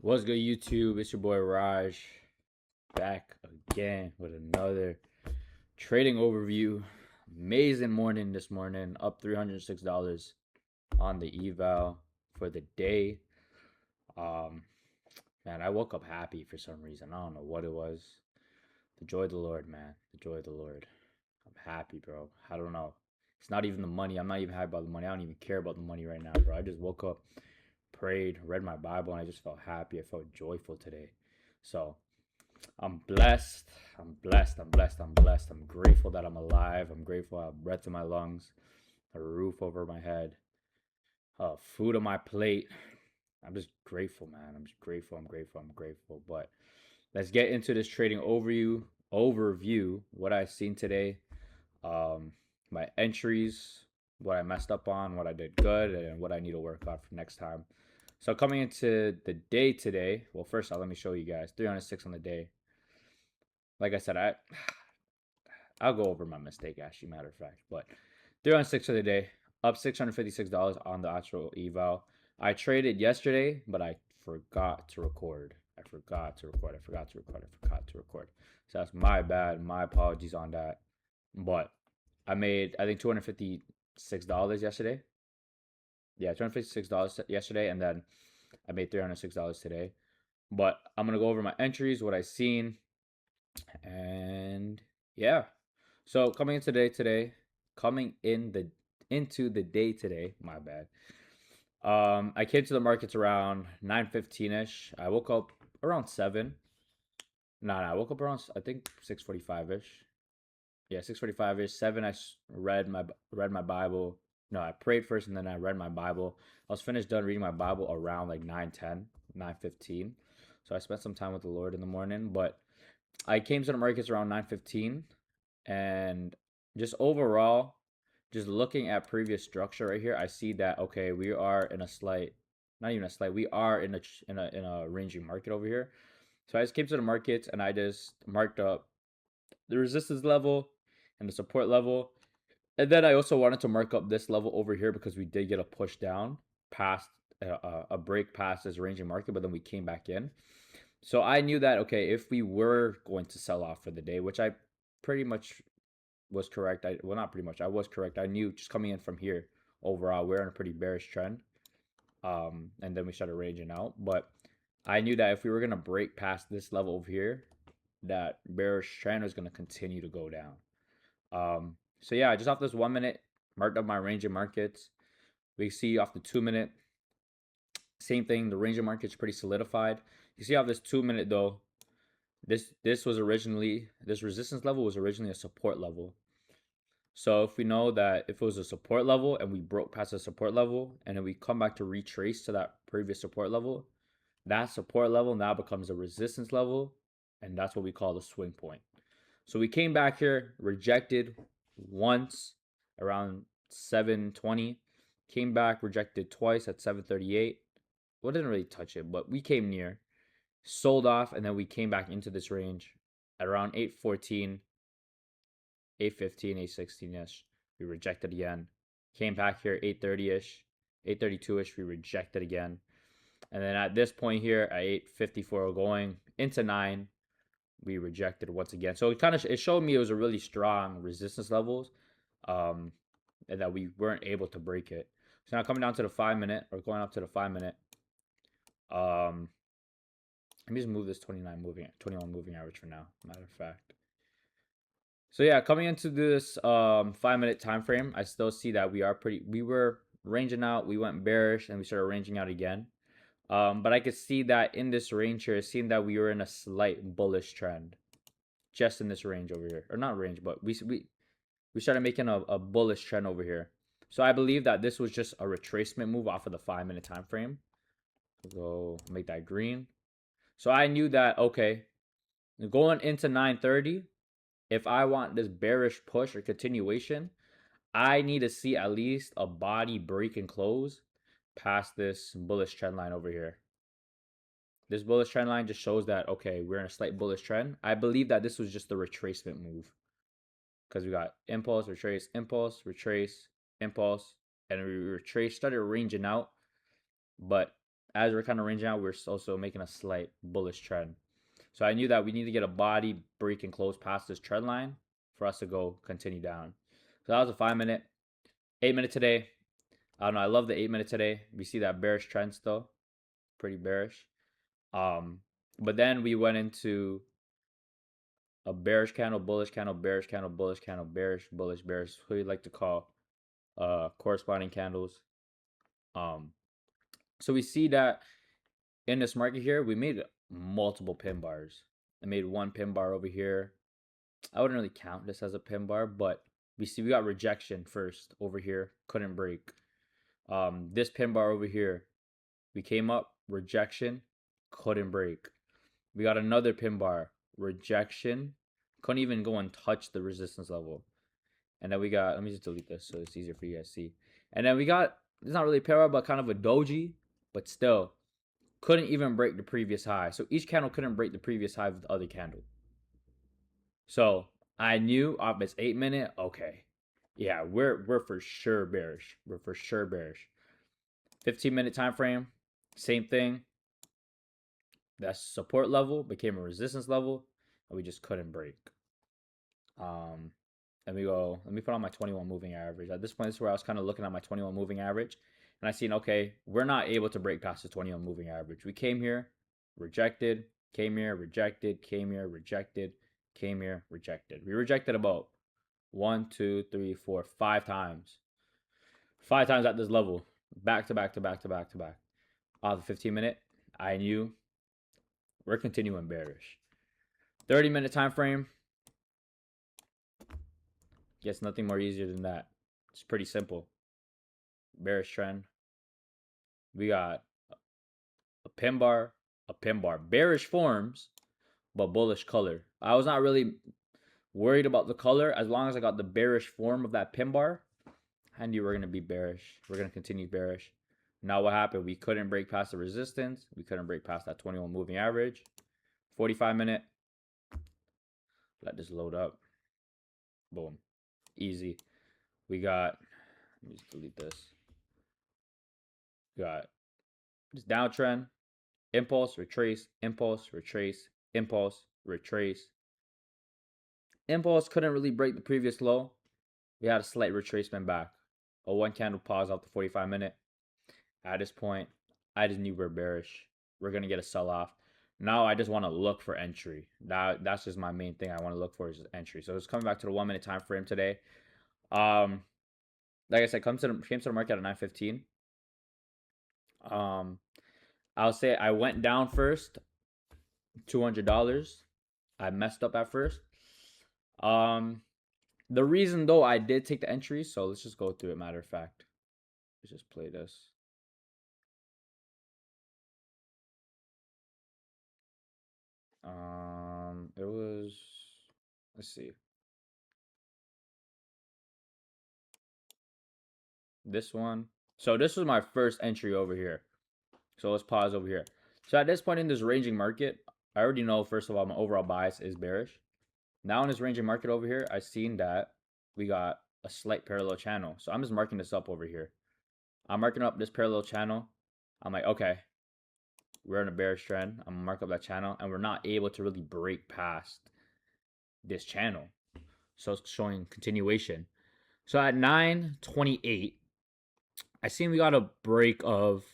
What's good, YouTube? It's your boy Raj back again with another trading overview. Amazing morning this morning, up $306 on the eval for the day. Um, Man, I woke up happy for some reason. I don't know what it was. The joy of the Lord, man. The joy of the Lord. I'm happy, bro. I don't know. It's not even the money. I'm not even happy about the money. I don't even care about the money right now, bro. I just woke up, prayed, read my Bible, and I just felt happy. I felt joyful today. So I'm blessed. I'm blessed. I'm blessed. I'm blessed. I'm grateful that I'm alive. I'm grateful I have breath in my lungs, a roof over my head, food on my plate. I'm just grateful, man. I'm just grateful. I'm grateful. I'm grateful. But let's get into this trading overview. Overview. What I've seen today. Um, my entries, what I messed up on, what I did good, and what I need to work on for next time. So coming into the day today. Well, first off, let me show you guys 306 on the day. Like I said, I'll go over my mistake, actually, matter of fact. But 306 for the day, up $656 on the actual eval. I traded yesterday, but I forgot to record. I forgot to record. I forgot to record. I forgot to record. So that's my bad. My apologies on that. But I made, I think, $256 yesterday. Yeah, $256 yesterday. And then I made $306 today. But I'm going to go over my entries, what I seen. And yeah. So coming into the day today, my bad. I came to the markets around 9:15ish. I woke up around 7. No, I woke up around I think 6:45ish. Yeah, 6:45ish. 7 I read my Bible. No, I prayed first and then I read my Bible. I was finished done reading my Bible around like 9:10, 9:15. So I spent some time with the Lord in the morning, but I came to the markets around 9:15, and just overall, just looking at previous structure right here, I see that okay, we are in a slight, not even a slight, we are in a ranging market over here. So I just came to the markets and I just marked up the resistance level and the support level. And then I also wanted to mark up this level over here because we did get a push down past a break past this ranging market, but then we came back in. So I knew that okay, if we were going to sell off for the day, which I pretty much was correct. Well, not pretty much. I was correct. I knew just coming in from here overall, we're in a pretty bearish trend. And then we started ranging out, but I knew that if we were gonna break past this level over here, that bearish trend was gonna continue to go down. So yeah, just off this 1 minute, marked up my range of markets. We see off the 2 minute, same thing. The range of markets pretty solidified. You see off this 2 minute though, this was originally, this resistance level was originally a support level. So if we know that if it was a support level and we broke past the support level and then we come back to retrace to that previous support level, that support level now becomes a resistance level, and that's what we call the swing point. So we came back here, rejected once around 7:20, came back, rejected twice at 7:38. Well, didn't really touch it, but we came near, sold off, and then we came back into this range at around 8:14, 8:15, 8:16ish. We rejected again. Came back here 8:30ish, 8:32ish. We rejected again. And then at this point here at 8:54 going into 9, we rejected once again. So it showed me it was a really strong resistance levels, um, and that we weren't able to break it. So now coming down to the 5 minute or going up to the 5 minute, um, let me just move this 21 moving average for now. Matter of fact. So yeah, coming into this 5 minute time frame, I still see that we were ranging out, we went bearish and we started ranging out again. But I could see that in this range here, it seemed that we were in a slight bullish trend. Just in this range over here. Or not range, but we started making a bullish trend over here. So I believe that this was just a retracement move off of the 5 minute time frame. Go make that green. So I knew that okay, going into 9:30, if I want this bearish push or continuation, I need to see at least a body break and close past this bullish trend line over here. This bullish trend line just shows that, okay, we're in a slight bullish trend. I believe that this was just the retracement move because we got impulse, retrace, impulse, and we retrace, started ranging out. But as we're kind of ranging out, we're also making a slight bullish trend. So I knew that we need to get a body break and close past this trend line for us to go continue down. So that was a 5 minute. 8 minute today. I don't know. I love the 8 minute today. We see that bearish trend still. Pretty bearish. But then we went into a bearish candle, bullish candle, bearish candle, bullish candle, bearish, bullish, bearish. Who you like to call corresponding candles. So we see that in this market here, we made multiple pin bars. I made one pin bar over here. I wouldn't really count this as a pin bar, but we see we got rejection first over here. Couldn't break. This pin bar over here, we came up, rejection, couldn't break. We got another pin bar, rejection, couldn't even go and touch the resistance level. And then we got, let me just delete this so it's easier for you guys to see. And then we got, it's not really a pin bar, but kind of a doji, but still couldn't even break the previous high. So each candle couldn't break the previous high of the other candle. So I knew off this 8 minute, okay, yeah, we're for sure bearish. We're for sure bearish. 15-minute time frame, same thing. That support level became a resistance level, and we just couldn't break. And we go, let me put on my 21 moving average. At this point, this is where I was kind of looking at my 21 moving average, and I seen, okay, we're not able to break past the 21 moving average. We came here, rejected, came here, rejected, came here, rejected, came here, rejected. We rejected about 1, 2, 3, 4, 5 times. 5 times at this level. Back to back to back to back to back. Off the 15-minute, I knew we're continuing bearish. 30-minute time frame. Guess nothing more easier than that. It's pretty simple. Bearish trend. We got a pin bar, a pin bar. Bearish forms, but bullish color. I was not really worried about the color as long as I got the bearish form of that pin bar. I knew we're going to be bearish. We're going to continue bearish. Now what happened? We couldn't break past the resistance. We couldn't break past that 21 moving average. 45-minute. Let this load up. Boom. Easy. We got, let me just delete this. We got this downtrend. Impulse, retrace, impulse, retrace, impulse, retrace. Impulse couldn't really break the previous low. We had a slight retracement back. A one candle pause off the 45-minute. At this point, I just knew we're bearish. We're going to get a sell-off. Now I just want to look for entry. That's just my main thing I want to look for is entry. So it's coming back to the 1 minute time frame today. Like I said, came to the market at 9:15. I'll say I went down first, $200. I messed up at first. The reason though I did take the entry, so let's just go through it. Matter of fact, let's just play this. It was, let's see, this one. So this was my first entry over here. So let's pause over here. So at this point in this ranging market, I already know, first of all, my overall bias is bearish. Now in this ranging market over here, I've seen that we got a slight parallel channel. So I'm just marking this up over here. I'm marking up this parallel channel. I'm like, okay, we're in a bearish trend. I'm gonna mark up that channel, and we're not able to really break past this channel. So it's showing continuation. So at 9:28, I seen we got a break of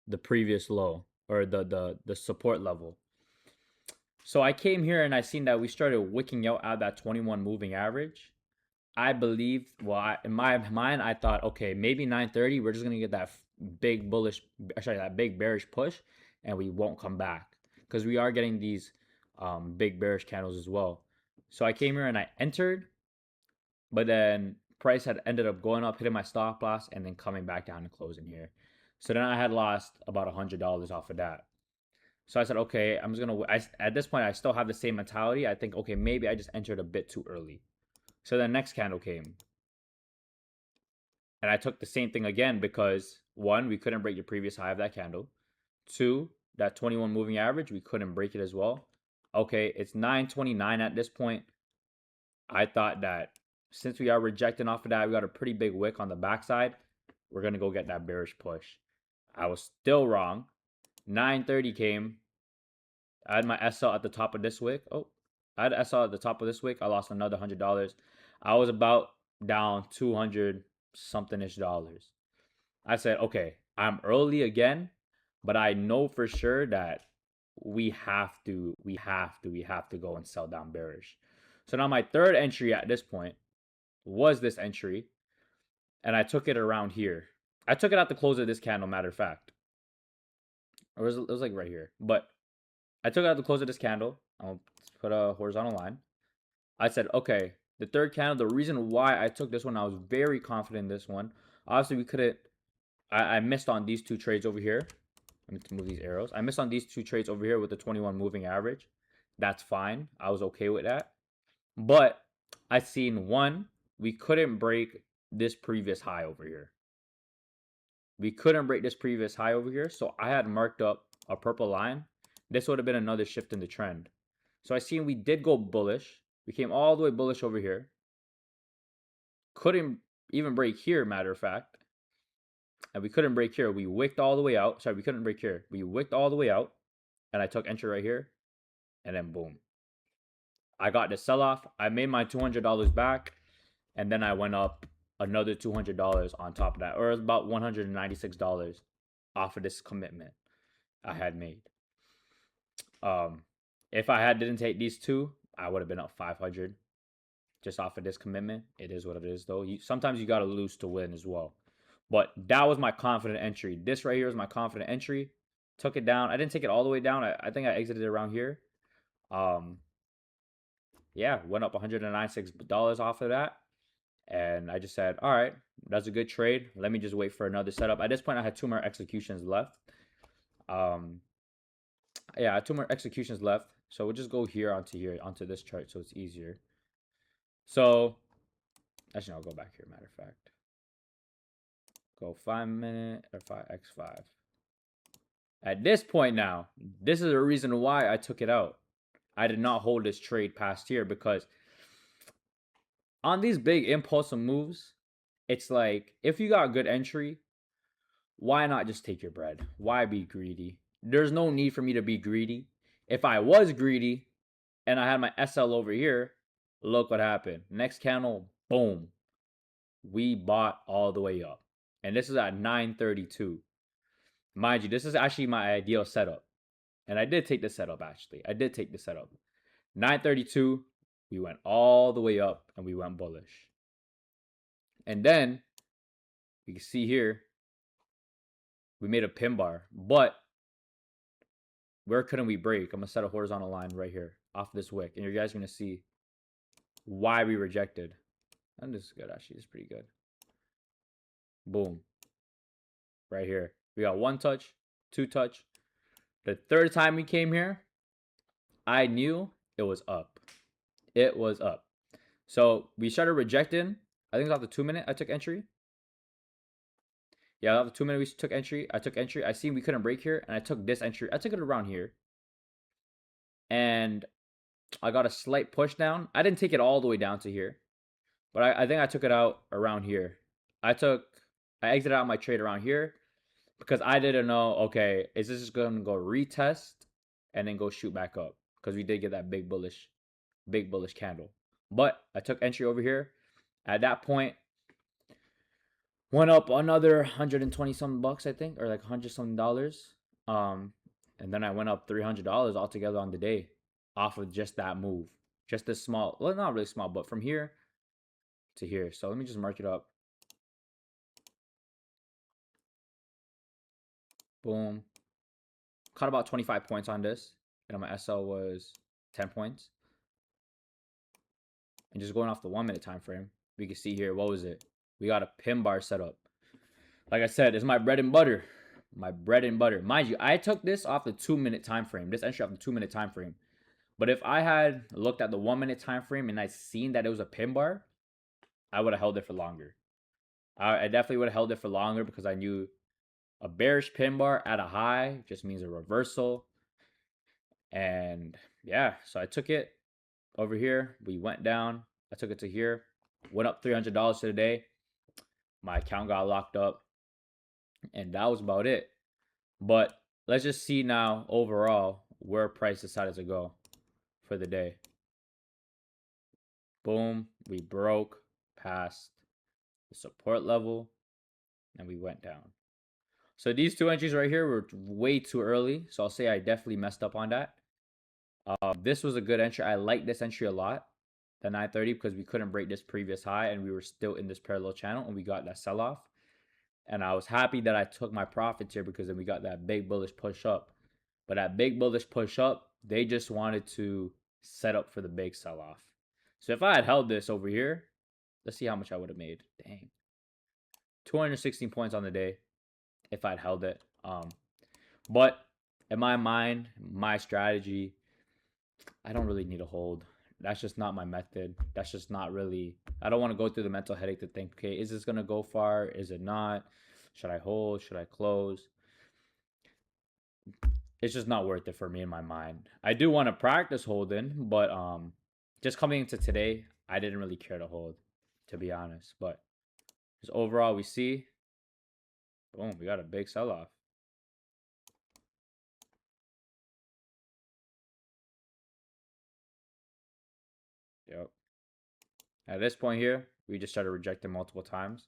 the previous low, or the support level. So I came here and I seen that we started wicking out at that 21 moving average. I believe, well, in my mind, I thought, okay, maybe 9:30, we're just gonna get that big bullish, sorry, that big bearish push, and we won't come back because we are getting these big bearish candles as well. So I came here and I entered, but then price had ended up going up, hitting my stop loss, and then coming back down and closing here. So then I had lost about $100 off of that. So I said, okay, I'm just gonna. At this point, I still have the same mentality. I think, okay, maybe I just entered a bit too early. So the next candle came. And I took the same thing again because, one, we couldn't break the previous high of that candle. Two, that 21 moving average, we couldn't break it as well. Okay, it's 9:29 at this point. I thought that since we are rejecting off of that, we got a pretty big wick on the backside. We're going to go get that bearish push. I was still wrong. 930 came. I had my SL at the top of this wick. Oh, I had SL at the top of this wick. I lost another $100. I was about down 200 something ish dollars. I said, okay, I'm early again, but I know for sure that we have to go and sell down bearish. So now my third entry at this point was this entry, and I took it around here. I took it at the close of this candle, matter of fact. It was like right here. But I took it at the close of this candle. I'll put a horizontal line. I said, okay, the third candle, the reason why I took this one, I was very confident in this one. Obviously, we couldn't, I missed on these two trades over here. Let me move these arrows. I missed on these two trades over here with the 21 moving average. That's fine. I was okay with that. But I seen one, we couldn't break this previous high over here. We couldn't break this previous high over here. So I had marked up a purple line. This would have been another shift in the trend. So I seen we did go bullish. We came all the way bullish over here. Couldn't even break here, matter of fact. And we couldn't break here. We wicked all the way out. Sorry, we couldn't break here. We wicked all the way out. And I took entry right here. And then boom. I got the sell-off. I made my $200 back. And then I went up another $200 on top of that. Or about $196 off of this commitment I had made. If I didn't take these two, I would have been up 500 just off of this commitment. It is what it is, though. Sometimes you got to lose to win as well. But that was my confident entry. This right here is my confident entry. Took it down. I didn't take it all the way down. I think I exited around here. Yeah, went up $196 off of that. And I just said, all right, that's a good trade. Let me just wait for another setup. At this point, I had 2 more executions left. Yeah, I had 2 more executions left. So we'll just go here, onto this chart so it's easier. So, actually, I'll go back here, matter of fact. Go 5 minute or 5x5. At this point now, this is the reason why I took it out. I did not hold this trade past here because on these big impulsive moves, it's like, if you got a good entry, why not just take your bread? Why be greedy? There's no need for me to be greedy. If I was greedy and I had my SL over here, look what happened. Next candle, boom. We bought all the way up. And this is at 932. Mind you, this is actually my ideal setup. And I did take the setup, actually. I did take the setup. 932, we went all the way up and we went bullish. And then, you can see here, we made a pin bar. But, where couldn't we break? I'm going to set a horizontal line right here off this wick. And you guys are going to see why we rejected. And this is good, actually. It's pretty good. Boom. Right here. We got 1 touch, 2 touch. The third time we came here, I knew it was up. It was up. So we started rejecting. I think it was off the 2 minute I took entry. Yeah, off the 2 minute we took entry. I took entry. I seen we couldn't break here, and I took this entry. I took it around here. And I got a slight push down. I didn't take it all the way down to here. But I think I took it out around here. I exited out my trade around here because I didn't know, okay, is this just going to go retest and then go shoot back up? Because we did get that big bullish candle. But I took entry over here. At that point, went up another 120 something bucks, I think, or like 100 something dollars. And then I went up $300 altogether on the day off of just that move. Just this small, well, not really small, but from here to here. So let me just mark it up. Boom. Caught about 25 points on this. And my SL was 10 points. And just going off the 1 minute time frame, we can see here, what was it? We got a pin bar set up. Like I said, it's my bread and butter. My bread and butter. Mind you, I took this off the 2 minute time frame. This entry off the 2 minute time frame. But if I had looked at the 1 minute time frame and I seen that it was a pin bar, I would have held it for longer. I definitely would have held it for longer because I knew a bearish pin bar at a high just means a reversal. And yeah, so I took it over here. We went down. I took it to here. Went up $300 to the day. My account got locked up. And that was about it. But let's just see now overall where price decided to go for the day. Boom, we broke past the support level and we went down. So these two entries right here were way too early. So I'll say I definitely messed up on that. This was a good entry. I like this entry a lot, the 930, because we couldn't break this previous high and we were still in this parallel channel and we got that sell off. And I was happy that I took my profits here because then we got that big bullish push up. But that big bullish push up, they just wanted to set up for the big sell off. So if I had held this over here, let's see how much I would have made. Dang. 216 points on the day if I'd held it. But in my mind, my strategy, I don't really need to hold. That's just not my method. That's just not really. I don't want to go through the mental headache to think, okay, is this gonna go far? Is it not? Should I hold? Should I close? It's just not worth it for me in my mind. I do want to practice holding, but just coming into today, I didn't really care to hold, to be honest. But just overall, we see, boom, we got a big sell off. Yep. At this point here, we just started rejecting multiple times.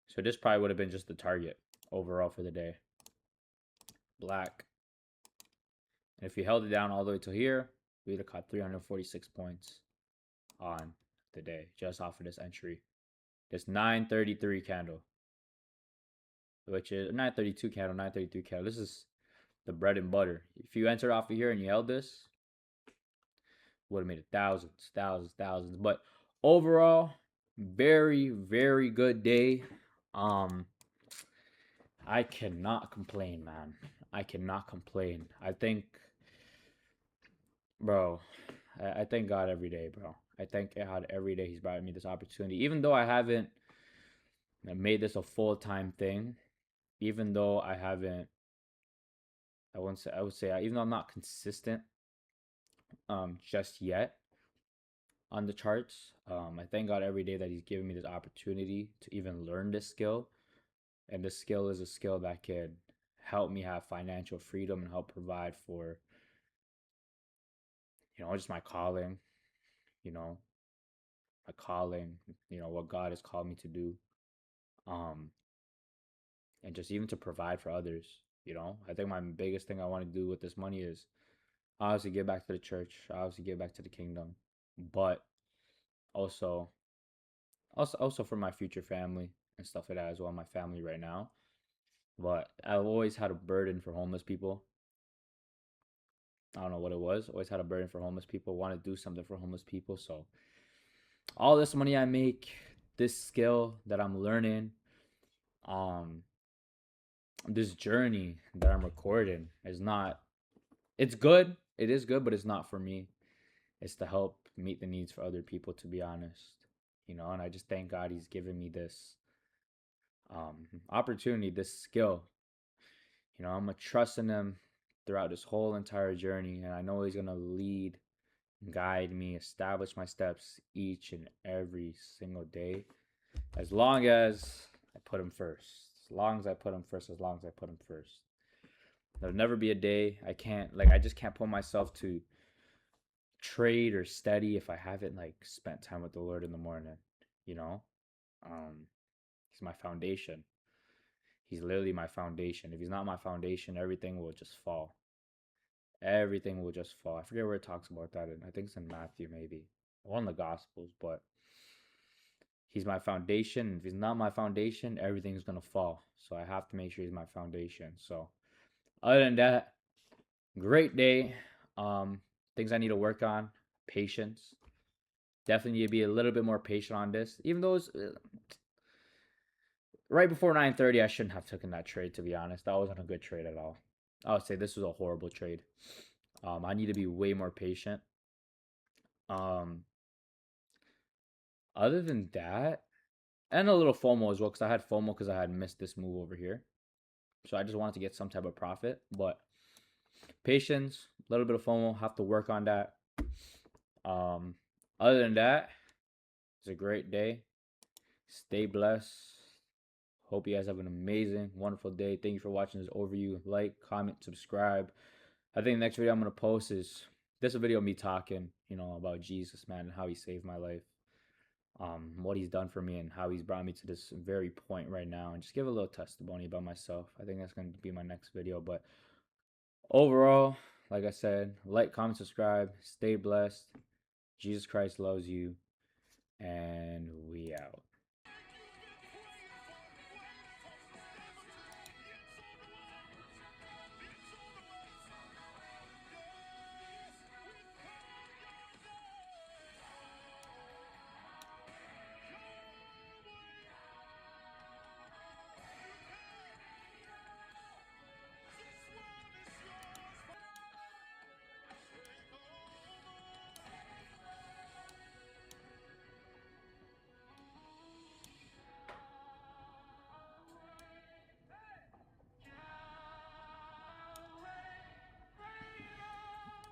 So this probably would have been just the target overall for the day. Black. And if we held it down all the way to here, we would have caught 346 points on the day just off of this entry. This 933 candle, which is 932 candle, 933 candle. This is the bread and butter. If you entered off of here and you held this, would have made it thousands, thousands, thousands. But overall, very, very good day. I cannot complain, man. I cannot complain. I think, bro, I thank God every day, bro. I thank God every day He's brought me this opportunity. Even though I haven't made this a full time thing, even though I haven't, I would say, even though I'm not consistent, just yet on the charts, I thank God every day that He's given me this opportunity to even learn this skill, and this skill is a skill that can help me have financial freedom and help provide for, just my calling, you know, my calling, what God has called me to do. Um, and just even to provide for others. I think my biggest thing I want to do with this money is obviously give back to the church, obviously give back to the kingdom, but also, also for my future family and stuff like that as well. My family right now, but I've always had a burden for homeless people. I don't know what it was. Always had a burden for homeless people. Want to do something for homeless people. So all this money I make, this skill that I'm learning, um, this journey that I'm recording is not. It's good. It is good, but it's not for me. It's to help meet the needs for other people. To be honest, and I just thank God He's given me this opportunity, this skill. I'm gonna trust in Him throughout this whole entire journey, and I know He's gonna lead, guide me, establish my steps each and every single day, as long as I put Him first. As long as I put Him first. As long as I put Him first. There'll never be a day I just can't put myself to trade or study if I haven't spent time with the Lord in the morning. You know, um, He's my foundation. He's literally my foundation. If He's not my foundation, everything will just fall. Everything will just fall. I forget where it talks about that. I think it's in Matthew, maybe, or in the Gospels. But He's my foundation. If He's not my foundation, everything's gonna fall. So I have to make sure He's my foundation. So other than that, great day. Things I need to work on. Patience. Definitely need to be a little bit more patient on this. Even though it's right before 9:30, I shouldn't have taken that trade. To be honest, that wasn't a good trade at all. I would say this was a horrible trade. I need to be way more patient. Um, Other than that, and a little FOMO as well, because I had FOMO because I had missed this move over here. So I just wanted to get some type of profit. But patience, a little bit of FOMO, have to work on that. Um, Other than that, it's a great day. Stay blessed. Hope you guys have an amazing, wonderful day. Thank you for watching this overview. Like, comment, subscribe. I think the next video I'm gonna post is this a video of me talking, about Jesus, man, and how he saved my life. What he's done for me and how he's brought me to this very point right now, and just give a little testimony about myself. I think that's going to be my next video. But overall, like I said, like, comment, subscribe, stay blessed. Jesus Christ loves you, and we out.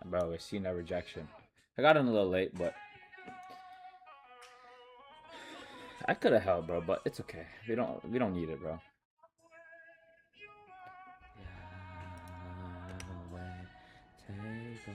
Bro, we've seen that rejection. I got in a little late, but I could have helped, bro. But it's okay. We don't need it, bro. Take